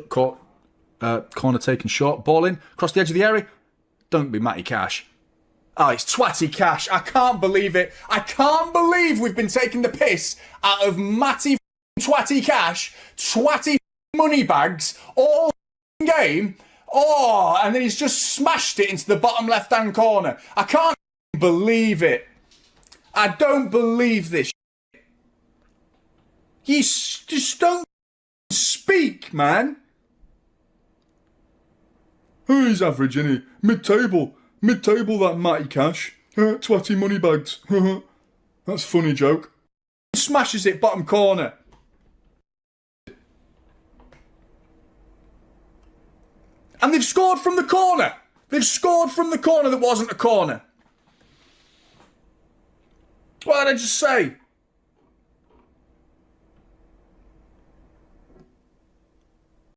Caught, corner taken short. Ball in, across the edge of the area. Don't be Matty Cash. Oh, it's Twatty Cash. I can't believe it. I can't believe we've been taking the piss out of Matty Twatty Cash, Twatty money bags, all game. Oh, and then he's just smashed it into the bottom left-hand corner. I can't believe it. I don't believe this. You just don't speak, man. Oh, he's average, isn't he? Mid-table. Mid-table, that Matty Cash. Twatty money bags. That's a funny joke. Smashes it bottom corner. And they've scored from the corner. They've scored from the corner that wasn't a corner. What did I just say?